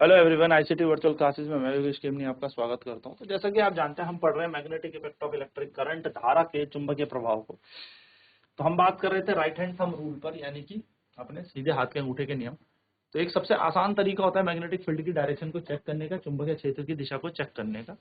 Hello everyone, ICT virtual classes में मैं योगेश केमनी आपका स्वागत करता हूं। तो जैसा कि आप जानते हैं, हम पढ़ रहे हैं magnetic effect of electric current, धारा के चुंबकीय प्रभाव को। तो हम बात कर रहे थे राइट हैंड थंब रूल पर, यानी कि अपने सीधे हाथ के अंगूठे के नियम। तो एक सबसे आसान तरीका होता है मैग्नेटिक फील्ड की डायरेक्शन को चेक करने का, चुंबकीय क्षेत्र की दिशा को चेक करने का।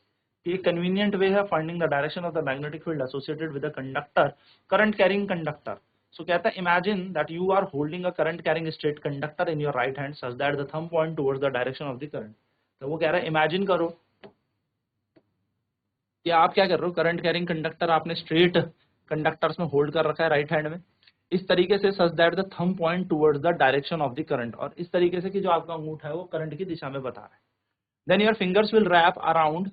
एक कन्वीनियंट वे है finding the direction of the magnetic field associated with the conductor, current carrying conductor. So कहता है, imagine that you are holding a current carrying straight conductor in your right hand such that the thumb point towards the direction of the current. तो वो कह रहा है, imagine करो कि आप क्या कर रहे हो, करंट कैरिंग कंडक्टर आपने स्ट्रेट कंडक्टर्स में होल्ड कर रखा है राइट हैंड में, इस तरीके से सच that the thumb point towards the direction of the current, और इस तरीके से कि जो आपका अंगूठा है वो करंट की दिशा में बता रहा है। Then your fingers will wrap around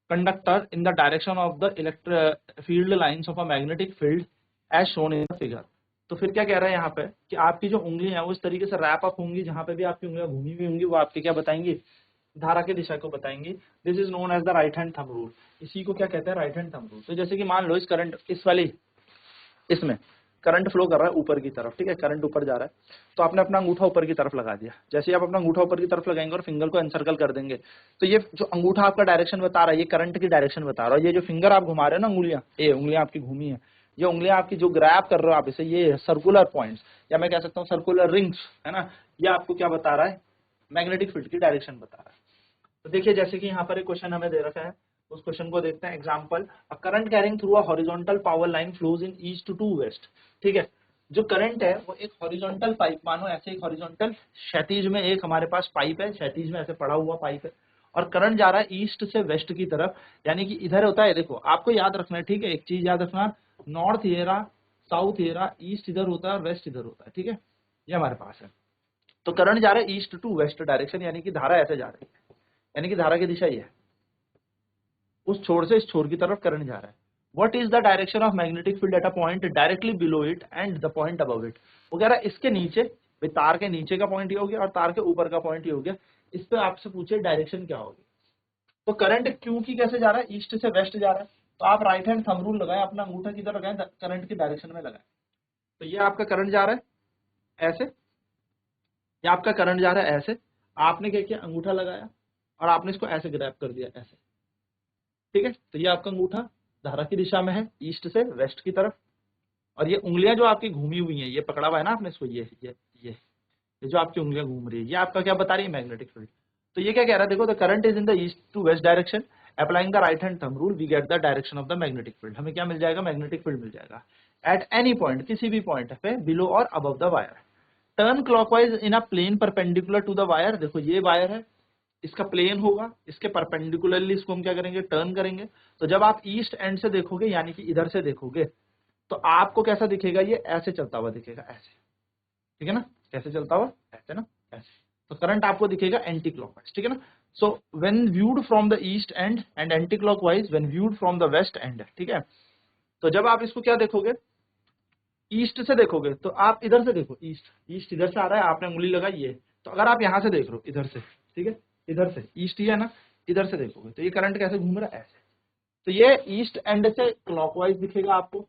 conductor in the direction of the electric field lines of a magnetic field as shown in the figure. तो फिर क्या कह रहा है यहाँ पे कि आपकी जो उंगलियां हैं वो इस तरीके से रैप अप होंगी, जहां पे भी आपकी उंगलियां घूमी हुई होंगी वो आपकी क्या बताएंगी, धारा की दिशा को बताएंगी। This is known as the right hand thumb rule. इसी को क्या कहते हैं, राइट हैंड थंब रूल। तो जैसे कि मान लो इस करंट, इस वाली इसमें करंट फ्लो कर रहा है ऊपर की तरफ, ठीक है, करंट ऊपर जा रहा है। तो आपने अपना अंगूठा ऊपर की तरफ लगा दिया। जैसे ही आप अपना अंगूठा ऊपर की तरफ लगाएंगे और फिंगर को एनसर्कल कर देंगे, तो ये जो अंगूठा आपका डायरेक्शन बता रहा है, ये करंट की डायरेक्शन बता रहा है। ये जो फिंगर आप घुमा रहे हो ना, उंगलियां, ये उंगलियां आपकी घूमी है, ये उंगलियां आपकी जो ग्रैब कर रहे हो आप इसे, ये सर्कुलर पॉइंट्स, या मैं कह सकता हूँ सर्कुलर रिंग्स, है ना, ये आपको क्या बता रहा है, मैग्नेटिक फील्ड की डायरेक्शन बता रहा है। तो देखिए, जैसे कि यहाँ पर एक क्वेश्चन हमें दे रखा है, उस क्वेश्चन को देखते हैं। Example, a current carrying through a horizontal power line flows in east to west. ठीक है, जो करंट है वो एक हॉरिजॉन्टल पाइप, मानो ऐसे एक हॉरिजॉन्टल क्षैतिज में एक हमारे पास पाइप है, क्षैतिज में ऐसे पड़ा हुआ पाइप है, और करंट जा रहा है ईस्ट से वेस्ट की तरफ, यानी कि इधर होता है। देखो, आपको याद रखना है, ठीक है, एक चीज याद रखना, नॉर्थ ये रहा, साउथ ये रहा, ईस्ट इधर होता है और वेस्ट इधर होता है, ठीक है, ये हमारे पास है। तो करंट जा रहा है ईस्ट टू वेस्ट डायरेक्शन, यानी कि धारा ऐसे जा रही है, यानी कि धारा की दिशा ये है, उस छोर से इस छोर की तरफ करंट जा रहा है। What is the direction of magnetic field at a point directly below it and the point above it. वो कह रहा है इसके नीचे, भाई तार के नीचे का पॉइंट ये हो गया और तार के ऊपर का पॉइंट ये हो गया, इस पे आपसे पूछे डायरेक्शन क्या होगी। तो करंट क्यों की कैसे जा रहा है, ईस्ट से वेस्ट जा रहा है, तो आप राइट हैंड थंब रूल लगाए, अपना अंगूठा किधर लगाए, करंट की डायरेक्शन में लगाए। तो ये आपका करंट जा रहा है ऐसे, ये आपका करंट जा रहा है ऐसे, आपने क्या किया, अंगूठा लगाया और आपने इसको ऐसे ग्रैब कर दिया ऐसे, ठीक है। तो ये आपका अंगूठा धारा की दिशा में है, ईस्ट से वेस्ट की तरफ, और ये उंगलियां जो आपकी घूमी हुई हैं, ये पकड़ा हुआ है ना आपने इसको, ये जो आपकी उंगलियां घूम रही है, ये आपका क्या बता रही है, मैग्नेटिक फील्ड। तो ये क्या कह रहा है, देखो, the current is in the east to west direction, applying the right hand thumb rule we get the direction of the magnetic field. हमें क्या मिल जाएगा, मैग्नेटिक फील्ड मिल जाएगा एट एनी पॉइंट, किसी भी पॉइंट पे, below or above the wire. Turn clockwise in a plane perpendicular to the wire. देखो, ये wire है, इसका प्लेन होगा, इसके परपेंडिकुलरली इसको हम क्या करेंगे, टर्न करेंगे। तो जब आप ईस्ट एंड से देखोगे, यानी कि इधर से देखोगे, तो आपको कैसा दिखेगा, ये ऐसे चलता हुआ दिखेगा, ऐसे, ठीक है ना, कैसे चलता हुआ, ऐसे ना, ऐसे। तो करंट आपको दिखेगा एंटी क्लॉकवाइज, ठीक है ना। So when viewed from the east end and anticlockwise when viewed from the west end, ठीक है। तो जब आप इसको क्या देखोगे, ईस्ट से देखोगे, तो आप इधर से देखो, ईस्ट, ईस्ट इधर से आ रहा है, आपने उंगली लगाई है, तो अगर आप यहां से देख रहे हो इधर से, ठीक है, इधर से ईस्ट ही है ना, इधर से देखोगे तो ये करंट कैसे घूम रहा है, ऐसे। तो ये ईस्ट एंड से क्लॉकवाइज दिखेगा आपको,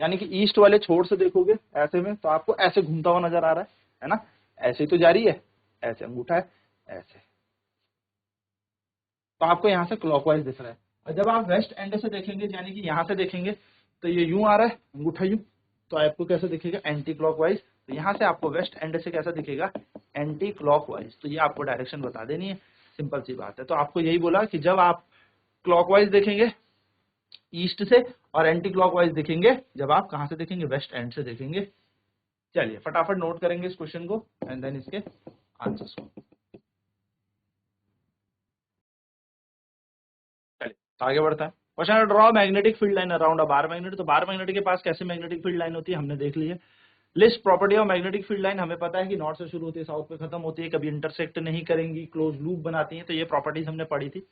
यानी कि ईस्ट वाले छोर से देखोगे ऐसे में, तो आपको ऐसे घूमता हुआ नजर आ रहा है ना, ऐसे ही तो जा रही है, ऐसे अंगूठा है ऐसे, तो आपको यहाँ से क्लॉकवाइज दिख रहा है। और जब आप वेस्ट एंड से देखेंगे, यानी कि यहाँ से देखेंगे, तो ये यूं आ रहा है अंगूठा यूं, तो आपको कैसे दिखेगा, एंटी क्लॉकवाइज। तो यहाँ से आपको वेस्ट एंड से कैसा दिखेगा, एंटी क्लॉकवाइज। तो ये आपको डायरेक्शन बता देनी है, सिंपल सी बात है। तो आपको यही बोला कि जब आप क्लॉकवाइज देखेंगे ईस्ट से, और एंटी क्लॉकवाइज देखेंगे जब आप कहां से देखेंगे, वेस्ट एंड से देखेंगे। चलिए फटाफट नोट करेंगे इस क्वेश्चन को एंड देन इसके आंसर्स को। चलिए तो आगे बढ़ता है। Question, draw magnetic field line around a bar magnet. तो बार मैग्नेट के पास कैसे मैग्नेटिक फील्ड लाइन होती है हमने देख ली है। List property of magnetic field line, हमें पता है कि नॉर्थ से शुरू होती है, साउथ पे खत्म होती है, कभी इंटरसेक्ट नहीं करेंगी, क्लोज लूप बनाती है। तो ये प्रॉपर्टीज हमने पढ़ी थी।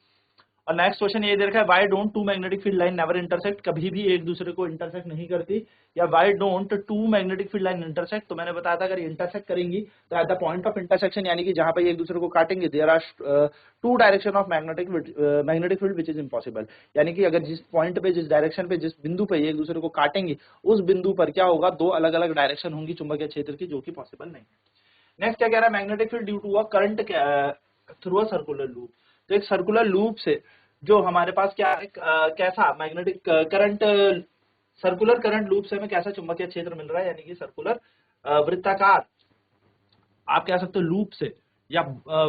और नेक्स्ट क्वेश्चन ये दे रखा है, why don't two magnetic field line never intersect, कभी भी एक दूसरे को इंटरसेक्ट नहीं करती, या why don't two magnetic field line intersect. तो मैंने बताया था अगर इंटरसेक्ट करेंगी तो at the point of intersection, यानी कि जहां पे एक दूसरे को काटेंगे, there are two direction of magnetic field which is impossible. यानी कि अगर जिस पॉइंट पे, जिस डायरेक्शन पे, जिस बिंदु पे एक दूसरे को काटेंगे, उस बिंदु पर क्या होगा, दो अलग अलग डायरेक्शन होंगी चुंबकीय क्षेत्र की, जो कि पॉसिबल नहीं है। नेक्स्ट क्या कह रहा है, magnetic field due to a current through a circular loop. तो एक सर्कुलर लूप से जो हमारे पास क्या है, कैसा magnetic current, circular current loop से हमें कैसा चुंबकीय क्षेत्र मिल रहा है, यानी कि सर्कुलर वृत्ताकार आप कह सकते हो लूप से या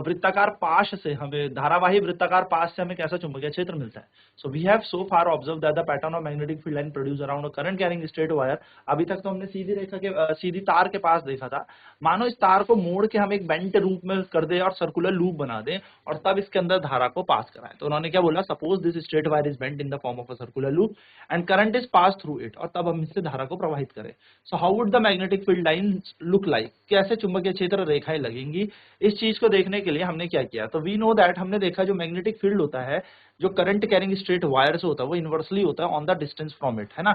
वृत्ताकार पाश से हमें, धारावाही वृत्ताकार पाश से हमें कैसा चुंबकीय क्षेत्र मिलता है। So we have so far observe that the pattern of magnetic field line produce around a current carrying straight wire. अभी तक तो हमने सीधी रेखा के सीधी तार के पास देखा था। मानो इस तार को मोड़ के हम एक बेंट रूप में कर दे और सर्कुलर लूप बना दें और तब इसके अंदर धारा को पास कराएं। तो उन्होंने क्या बोला, suppose this straight wire is bent in the form of a circular loop and current is pass through it, और तब हम इससे धारा को प्रवाहित करें। So how would the magnetic field line look like, कैसे चुंबकीय क्षेत्र रेखाएं लगेंगी। इस चीज को देखने के लिए हमने क्या किया, तो वी नो दैट, हमने देखा जो मैग्नेटिक फील्ड होता है, जो करंट कैरिंग स्ट्रेट वायर से होता है, वो इनवर्सली होता है on the distance from it, है ना।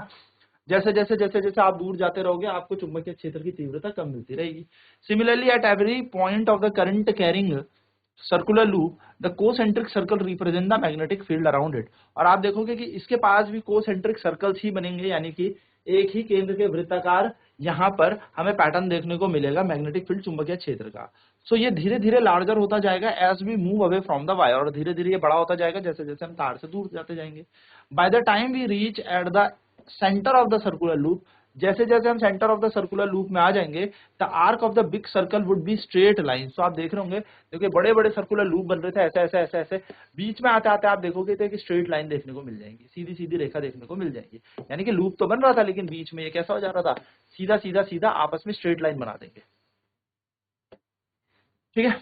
जैसे जैसे जैसे जैसे आप दूर जाते रहोगे आपको चुंबकीय क्षेत्र की तीव्रता कम मिलती रहेगी। Similarly at every point of the current carrying circular loop the concentric circle represent the magnetic field around it. और आप देखोगे कि इसके पास भी कोसेंट्रिक सर्कल्स ही बनेंगे, यानी कि एक ही केंद्र के वृत्ताकार यहाँ पर हमें पैटर्न देखने को मिलेगा मैग्नेटिक फील्ड चुंबकीय क्षेत्र का। सो ये धीरे धीरे लार्जर होता जाएगा as we move away from the wire, और धीरे धीरे ये बड़ा होता जाएगा जैसे जैसे हम तार से दूर जाते जाएंगे। By the time we reach at the centre of the circular loop, जैसे जैसे हम centre of the circular loop में आ जाएंगे, the arc of the big circle would be straight line. तो आप देख रहे होंगे, देखिए बड़े बड़े सर्कुलर लूप बन रहे थे ऐसे ऐसे ऐसे ऐसे, बीच में आते आते आप देखोगे तो एक स्ट्रेट लाइन देखने को मिल जाएंगी, सीधी सीधी रेखा देखने को मिल जाएगी। यानी कि लूप तो बन रहा था लेकिन बीच में ये कैसा हो जा रहा था, सीधा सीधा सीधा आपस में स्ट्रेट लाइन बना देंगे, ठीक है।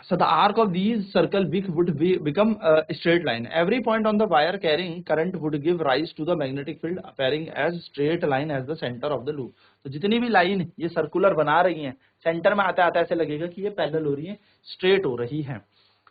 So the arc of these circle would become a straight line. Every point on the wire carrying current would give rise to the magnetic field appearing as straight line as the center of the loop. तो जितनी भी line ये circular बना रही हैं, centre में आते आते ऐसे लगेगा कि ये पैरेलल हो रही है, स्ट्रेट हो रही है।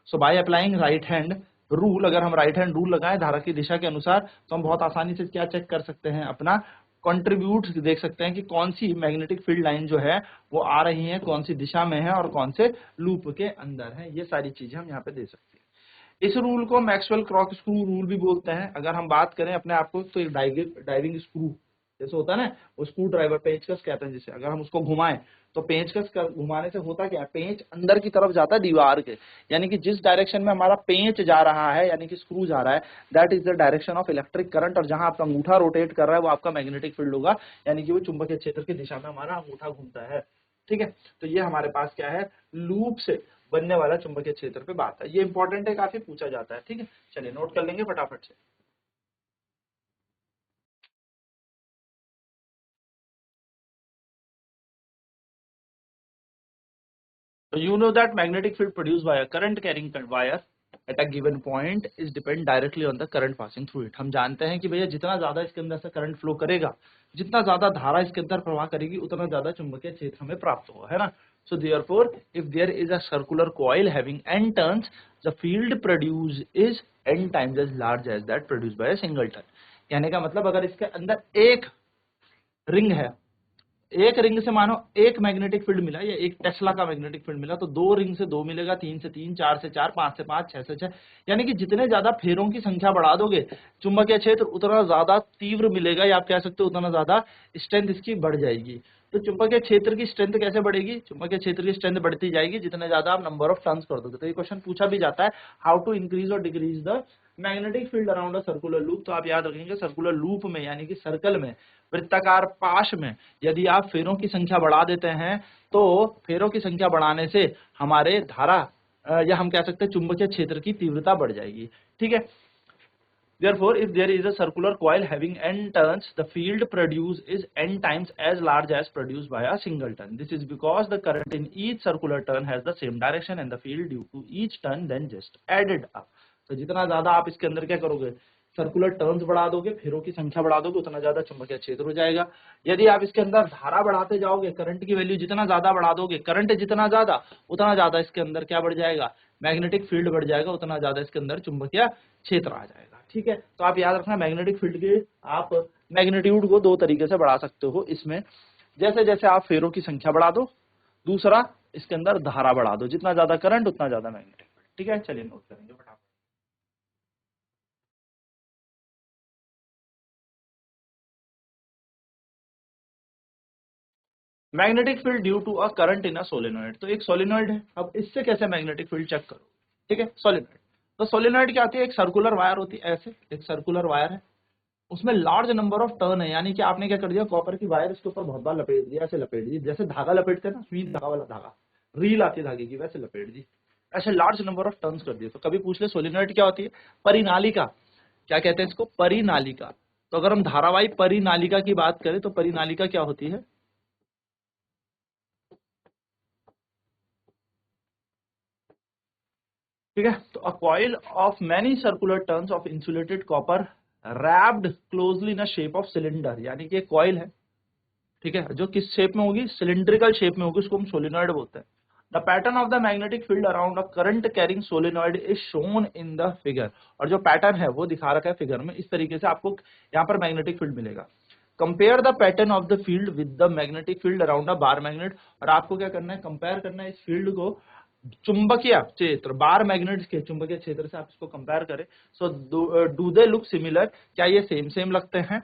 So by applying right hand rule, अगर हम राइट हैंड रूल लगाएं धारा की दिशा के अनुसार, तो हम बहुत आसानी से क्या चेक कर सकते हैं, अपना कंट्रीब्यूट देख सकते हैं कि कौन सी मैग्नेटिक फील्ड लाइन जो है वो आ रही है, कौन सी दिशा में है और कौन से लूप के अंदर है। ये सारी चीजें हम यहाँ पे दे सकते हैं। इस रूल को मैक्सवेल क्रॉक स्क्रू रूल भी बोलते हैं। अगर हम बात करें अपने आप को, तो एक डाइविंग स्क्रू जैसे होता है ना, वो स्क्रू ड्राइवर पेंचकस कहते हैं जिसे, अगर हम उसको घुमाएं तो पेंचकस का घुमाने से होता क्या है, पेंच अंदर की तरफ जाता है दीवार के, यानी कि जिस डायरेक्शन में हमारा पेंच जा रहा है, यानी कि स्क्रू जा रहा है, that is the direction of electric current. और जहां आपका अंगूठा रोटेट कर रहा है वो आपका मैग्नेटिक फील्ड होगा, यानी कि वो चुंबकीय क्षेत्र की दिशा में हमारा अंगूठा घूमता है, ठीक है। तो ये हमारे पास क्या है, लूप से बनने वाला चुंबकीय क्षेत्र पे बात है। ये इंपॉर्टेंट है, काफी पूछा जाता है, ठीक है। चलिए नोट कर लेंगे फटाफट से। So you know that magnetic field produced by a current carrying wire at a given point is depend directly on the current passing through it। हम जानते हैं कि भैया जितना ज्यादा इसके अंदर से करंट फ्लो करेगा, जितना ज्यादा धारा इसके अंदर प्रवाह करेगी, उतना ज्यादा चुंबकीय क्षेत्र हमें प्राप्त होगा, है ना। So therefore if there is a circular coil having n turns, the field produced is n times as large as that produced by a single turn। कहने का मतलब अगर इसके अंदर एक रिंग है, एक रिंग से मानो एक मैग्नेटिक फील्ड मिला या एक टेस्ला का मैग्नेटिक फील्ड मिला, तो दो रिंग से दो मिलेगा, तीन से तीन, चार से चार, पांच से पांच, छह से छह, यानी कि जितने ज्यादा फेरों की संख्या बढ़ा दोगे चुंबकीय क्षेत्र उतना ज्यादा तीव्र मिलेगा, या आप कह सकते हो उतना ज्यादा स्ट्रेंथ इसकी बढ़ जाएगी। तो चुंबकीय क्षेत्र की स्ट्रेंथ कैसे बढ़ेगी, चुंबकीय क्षेत्र की स्ट्रेंथ बढ़ती जाएगी जितने ज्यादा आप नंबर ऑफ टर्न्स कर दोगे। तो ये क्वेश्चन पूछा भी जाता है, हाउ टू इंक्रीज और decrease the magnetic field around a circular loop. तो आप याद रखेंगे सर्कुलर लूप में यानी कि सर्कल में, वृत्ताकार पाश में यदि आप फेरों की संख्या बढ़ा देते हैं, तो फेरों की संख्या बढ़ाने से हमारे धारा या हम कह सकते हैं चुंबकीय क्षेत्र की तीव्रता बढ़ जाएगी, ठीक है। Therefore, if there is a circular coil having n turns, the field produced is n times as large as produced by a single turn. This is because the current in each circular turn has the same direction and the field due to each turn then just added up. तो जितना ज्यादा आप इसके अंदर क्या करोगे, circular turns बढ़ा दोगे, फेरों की संख्या बढ़ा दोगे, उतना ज्यादा चुंबकीय क्षेत्र हो जाएगा। यदि आप इसके अंदर धारा बढ़ाते जाओगे, करंट की वैल्यू जितना ज्यादा बढ़ा दोगे, करंट जितना ज्यादा, उतना ज्यादा इसके अंदर क्या बढ़ जाएगा, मैग्नेटिक फील्ड बढ़ जाएगा, उतना ज्यादा इसके अंदर चुंबकीय क्षेत्र आ जाएगा, ठीक है। तो आप याद रखना मैग्नेटिक फील्ड के आप मैग्नीट्यूड को दो तरीके से बढ़ा सकते हो इसमें, जैसे जैसे आप फेरों की संख्या बढ़ा दो, दूसरा इसके अंदर धारा बढ़ा दो, जितना ज्यादा करंट उतना ज्यादा मैग्नेटिक फील्ड, ठीक है। चलिए नोट करेंगे फटाफट। Magnetic field due to a current in a solenoid, तो एक सोलेनॉइड है, अब इससे कैसे मैग्नेटिक फील्ड चेक करो, ठीक है। सोलेनॉइड, तो सोलेनॉइड क्या होती है, एक सर्कुलर वायर होती है, ऐसे एक सर्कुलर वायर है, उसमें लार्ज नंबर ऑफ टर्न है, यानी कि आपने क्या कर दिया, कॉपर की वायर इसके ऊपर बहुत बार लपेट दिया, ऐसे लपेट दी, जैसे धागा लपेटते हैं ना, सुई धागा वाला धागा, रील आती है धागे की, वैसे लपेट दी, ऐसे लार्ज नंबर ऑफ टर्न्स कर दिए। तो कभी पूछ ले सोलेनॉइड क्या होती है, परिनालिका, क्या कहते हैं इसको, परिनालिका। तो अगर हम धारावाही परिनालिका की बात करें तो परिनालिका क्या होती है, ठीक है। तो a coil of many circular turns of insulated copper wrapped closely in a shape of cylinder, यानी कि एक कॉइल है, ठीक है, जो किस शेप में होगी, सिलिंड्रिकल शेप में होगी, उसको हम सोलेनॉइड बोलते हैं। The pattern of the magnetic field around a current carrying solenoid is shown in the figure, और जो पैटर्न है वो दिखा रखा है फिगर में, इस तरीके से आपको यहाँ पर मैग्नेटिक फील्ड मिलेगा। Compare the pattern of the field with the magnetic field around a bar magnet, और आपको क्या करना है, कंपेयर करना है इस फील्ड को चुंबकीय क्षेत्र, बार मैग्नेट के चुंबकीय क्षेत्र से आप इसको कंपेयर करें। So do they look similar, क्या ये सेम सेम लगते हैं?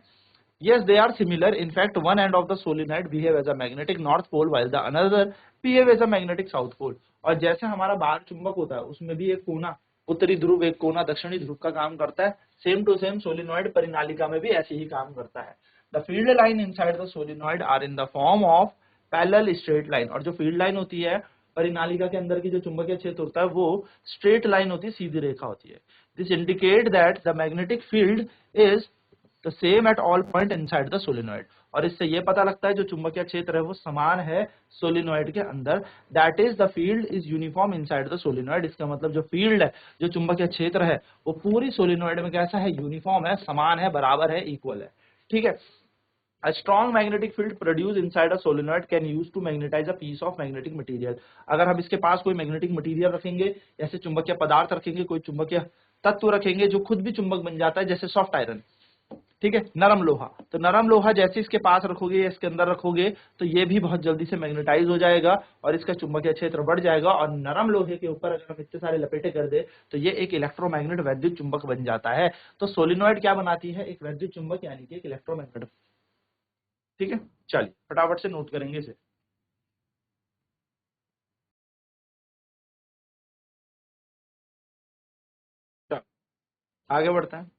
Yes, they are similar. In fact, one end of the solenoid behave as a magnetic north pole while the another behave as a magnetic south pole. और जैसे हमारा बाहर चुंबक होता है उसमें भी एक कोना उत्तरी ध्रुव, एक कोना दक्षिणी ध्रुव का काम करता है, सेम टू सेम सोलिनॉइड परिनालिका में भी ऐसे ही काम करता है। The field line inside the solenoid are in the form of parallel straight line, और जो फील्ड लाइन होती है परिनालिका के अंदर की जो चुंबकीय क्षेत्र होता है वो स्ट्रेट लाइन होती है, सीधी रेखा होती है। This indicate that the magnetic field is the same at all point inside the solenoid, और इससे ये पता लगता है जो चुंबकीय क्षेत्र है वो समान है सोलिनॉइड के अंदर। That is the field is uniform inside the solenoid, इसका मतलब जो फील्ड है, जो चुंबकीय क्षेत्र है वो पूरी सोलिनॉइड में कैसा है, यूनिफॉर्म है, समान है, बराबर है, इक्वल है, ठीक है। A strong magnetic field produced inside a solenoid can use to magnetize a piece of magnetic material। अगर हम इसके पास कोई मैग्नेटिक मटेरियल रखेंगे, जैसे चुंबकीय पदार्थ रखेंगे, कोई चुंबकीय तत्व रखेंगे जो खुद भी चुंबक बन जाता है, जैसे सॉफ्ट आयरन, ठीक है, नरम लोहा, तो नरम लोहा जैसे इसके पास रखोगे या इसके अंदर रखोगे तो ये भी बहुत जल्दी से मैग्नेटाइज हो जाएगा और इसका चुंबकीय क्षेत्र बढ़ जाएगा, और नरम लोहे के ऊपर अगर हम इतने सारे लपेटे कर दे तो ये एक इलेक्ट्रोमैग्नेट वैद्युत चुंबक बन जाता है। तो सोलिनॉइड क्या बनाती है, एक वैद्युत चुंबक, यानी कि एक इलेक्ट्रोमैग्नेट, ठीक है। चलिए फटाफट से नोट करेंगे इसे। चलो, आगे बढ़ते हैं।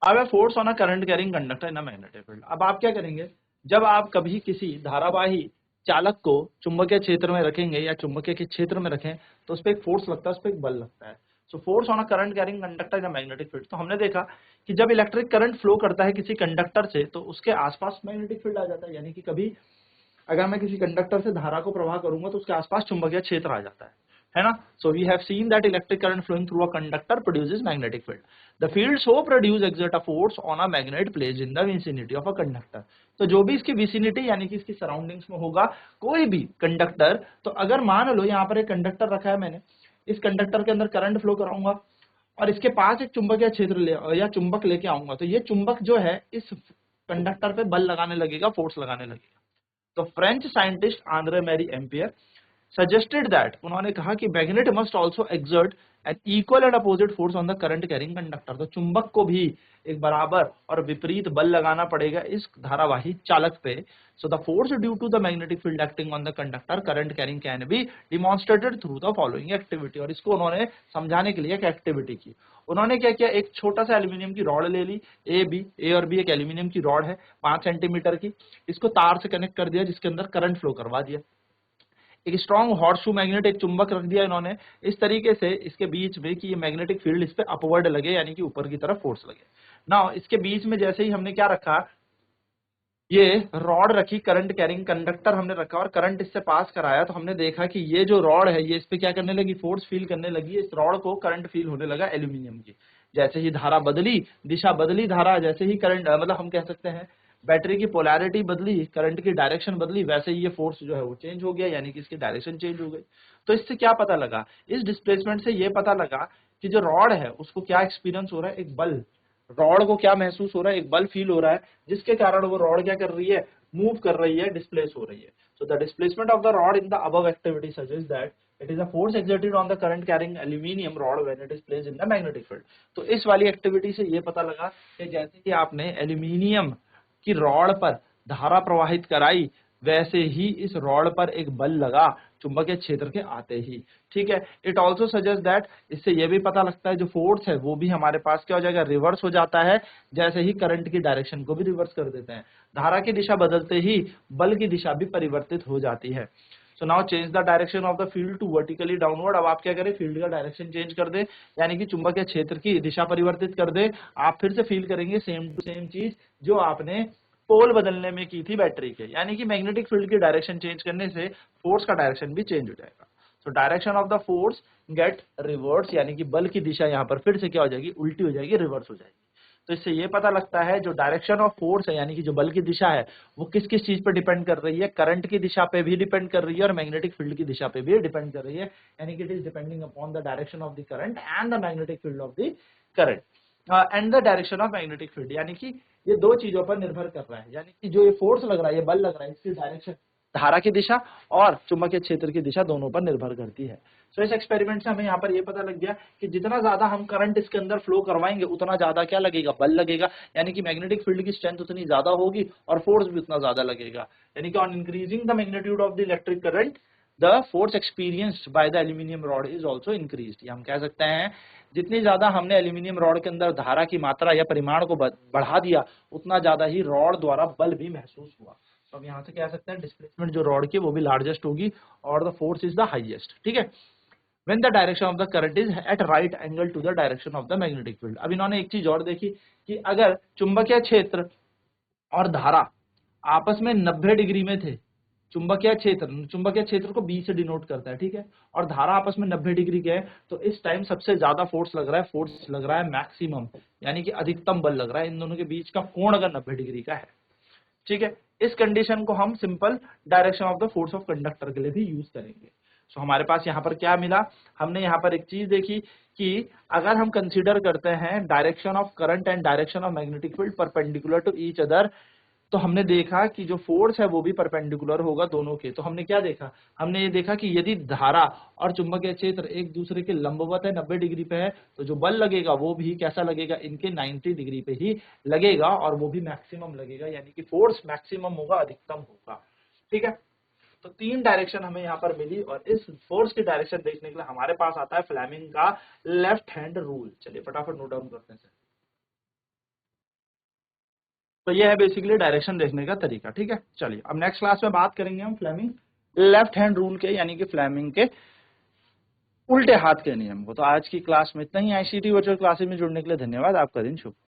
अब है force on a current carrying conductor in a magnetic field. अब आप क्या करेंगे, जब आप कभी किसी धारावाही चालक को चुंबकीय क्षेत्र में रखेंगे या चुंबकीय के क्षेत्र में रखें तो उस पर एक फोर्स लगता है, उस पर एक बल लगता है। So force on a current carrying conductor in a magnetic field, तो हमने देखा कि जब इलेक्ट्रिक करंट फ्लो करता है किसी कंडक्टर से तो उसके आसपास मैग्नेटिक फील्ड आ जाता है, यानी कि कभी अगर मैं किसी कंडक्टर से धारा को प्रवाह करूंगा तो उसके आसपास चुंबकीय क्षेत्र आ जाता है ना। So we have seen that electric current flowing through a conductor produces magnetic field. The field so produce exert a force on a magnet placed in the vicinity of a conductor. तो जो भी इसकी vicinity यानी कि इसकी surroundings में होगा कोई भी कंडक्टर, तो अगर मान लो यहाँ पर एक कंडक्टर रखा है मैंने, इस कंडक्टर के अंदर करंट फ्लो कराऊंगा और इसके पास एक चुंबकीय क्षेत्र ले या चुंबक लेके आऊंगा, तो ये चुंबक जो है इस कंडक्टर पे बल लगाने लगेगा, फोर्स लगाने लगेगा। तो French scientist Andre Marie Ampere suggested that, उन्होंने कहा कि magnet must also exert an equal and opposite force on the current carrying conductor. तो चुंबक को भी एक बराबर और विपरीत बल लगाना पड़ेगा इस धारावाही चालक पे। So the force due to the magnetic field acting on the conductor current carrying can be demonstrated through the following activity, और इसको उन्होंने समझाने के लिए एक एक्टिविटी की। उन्होंने क्या किया, एक छोटा सा एल्यूमिनियम की रॉड ले ली, ए और बी एक एल्यूमिनियम की रॉड है 5 सेंटीमीटर की, इसको तार से कनेक्ट कर दिया जिसके अंदर करंट फ्लो करवा दिया। एक स्ट्रॉन्ग हॉर्सशू मैग्नेट, एक चुंबक रख दिया इन्होंने इस तरीके से इसके बीच में कि ये मैग्नेटिक फील्ड इस पे अपवर्ड लगे, यानी कि ऊपर की तरफ फोर्स लगे। नाउ इसके बीच में जैसे ही हमने क्या रखा, ये रॉड रखी, करंट कैरिंग कंडक्टर हमने रखा और करंट इससे पास कराया, तो हमने देखा कि ये जो रॉड है ये इस पे क्या करने लगी, फोर्स फील करने लगी, इस रॉड को करंट फील होने लगा एल्यूमिनियम की। जैसे ही धारा बदली, दिशा बदली, धारा जैसे ही करंट मतलब हम कह सकते हैं बैटरी की पोलैरिटी बदली, करंट की डायरेक्शन बदली, वैसे ही ये फोर्स जो है वो चेंज हो गया, यानी कि इसकी डायरेक्शन चेंज हो गई। तो इससे क्या पता लगा, इस डिस्प्लेसमेंट से ये पता लगा कि जो रॉड है उसको क्या एक्सपीरियंस हो रहा है, एक बल, रॉड को क्या महसूस हो रहा है, एक बल फील हो रहा है, जिसके कारण वो रॉड क्या कर रही है, मूव कर रही है, डिस्प्लेस हो रही है। So the displacement of the rod in the above activity suggest that it is a force exerted on the current carrying aluminium rod when it is placed in the magnetic field. तो इस वाली activity से ये पता लगा कि जैसे कि आपने एल्यूमिनियम की रॉड पर धारा प्रवाहित कराई, वैसे ही इस रॉड पर एक बल लगा चुंबकीय क्षेत्र के आते ही। ठीक है, इट ऑल्सो सजेस्ट दैट, इससे यह भी पता लगता है जो फोर्स है वो भी हमारे पास क्या हो जाएगा, रिवर्स हो जाता है, जैसे ही करंट की डायरेक्शन को भी रिवर्स कर देते हैं। धारा की दिशा बदलते ही बल की दिशा भी परिवर्तित हो जाती है। So now change the direction of the field to vertically downward. अब आप क्या करें, फील्ड का डायरेक्शन चेंज कर दे, यानी कि चुंबकीय क्षेत्र की दिशा परिवर्तित कर दे। आप फिर से फील करेंगे सेम टू सेम चीज जो आपने पोल बदलने में की थी बैटरी के, यानी कि मैग्नेटिक फील्ड की डायरेक्शन चेंज करने से फोर्स का डायरेक्शन भी चेंज हो जाएगा। So direction of the force get reverse, यानी कि बल की दिशा यहाँ पर फिर से क्या हो जाएगी, उल्टी हो जाएगी, रिवर्स हो जाएगी। तो इससे ये पता लगता है जो डायरेक्शन ऑफ फोर्स है, यानी कि जो बल की दिशा है, वो किस किस चीज पर डिपेंड कर रही है, करंट की दिशा पे भी डिपेंड कर रही है और मैग्नेटिक फील्ड की दिशा पे भी डिपेंड कर रही है, यानी कि it is depending upon the direction of the current and the magnetic field of the current and the direction of magnetic field, यानी कि ये दो चीजों पर निर्भर कर रहा है, यानी कि जो ये फोर्स लग रहा है, ये बल लग रहा है, इसकी डायरेक्शन धारा की दिशा और चुंबकीय क्षेत्र की दिशा दोनों पर निर्भर करती है। सो इस एक्सपेरिमेंट से हमें यहाँ पर ये पता लग गया कि जितना ज्यादा हम करंट इसके अंदर फ्लो करवाएंगे उतना ज्यादा क्या लगेगा, बल लगेगा, यानी कि मैग्नेटिक फील्ड की स्ट्रेंथ उतनी ज्यादा होगी और फोर्स भी उतना ज्यादा लगेगा, यानी कि on increasing the magnitude of the electric current the force experienced by the aluminium rod is also increased. ये हम कह सकते हैं जितनी ज्यादा हमने एल्यूमिनियम रॉड के अंदर धारा की मात्रा या परिमाण को बढ़ा दिया, उतना ज्यादा ही रॉड द्वारा बल भी महसूस हुआ। तो हम यहाँ से कह सकते हैं डिस्प्लेसमेंट जो रॉड की वो भी लार्जेस्ट होगी और the force is the highest. ठीक है, when the direction of the current is at right angle to the direction of the magnetic field। अब इन्होंने एक चीज और देखी कि अगर चुंबकीय क्षेत्र और धारा आपस में 90 डिग्री में थे, चुंबकीय क्षेत्र को B से डिनोट करता है, ठीक है, और धारा आपस में 90 डिग्री के है, तो इस टाइम सबसे ज्यादा फोर्स लग रहा है मैक्सिमम, यानी कि अधिकतम बल लग रहा है। इन दोनों के बीच का कोण अगर 90 डिग्री का है, ठीक है, इस कंडीशन को हम simple direction of the force of conductor के लिए भी यूज करेंगे। सो हमारे पास यहाँ पर क्या मिला, हमने यहाँ पर एक चीज देखी कि अगर हम कंसीडर करते हैं direction of current and direction of magnetic field perpendicular to each other, तो हमने देखा कि जो फोर्स है वो भी परपेंडिकुलर होगा दोनों के। तो हमने क्या देखा, हमने ये देखा कि यदि धारा और चुंबकीय क्षेत्र एक दूसरे के लंबवत है, 90 डिग्री पे है, तो जो बल लगेगा वो भी कैसा लगेगा, इनके 90 डिग्री पे ही लगेगा और वो भी मैक्सिमम लगेगा, यानी कि फोर्स मैक्सिमम होगा, अधिकतम होगा। ठीक है, तो तीन डायरेक्शन हमें यहाँ पर मिली और इस फोर्स की डायरेक्शन देखने के लिए हमारे पास आता है फ्लेमिंग का लेफ्ट हैंड रूल। चलिए फटाफट नोट डाउन करते हैं। तो ये है बेसिकली डायरेक्शन देखने का तरीका। ठीक है, चलिए अब नेक्स्ट क्लास में बात करेंगे हम फ्लेमिंग लेफ्ट हैंड रूल के, यानी कि फ्लेमिंग के उल्टे हाथ के नियम को। तो आज की क्लास में इतना ही। आईसीटी वर्चुअल क्लासेस में जुड़ने के लिए धन्यवाद। आपका दिन शुभ।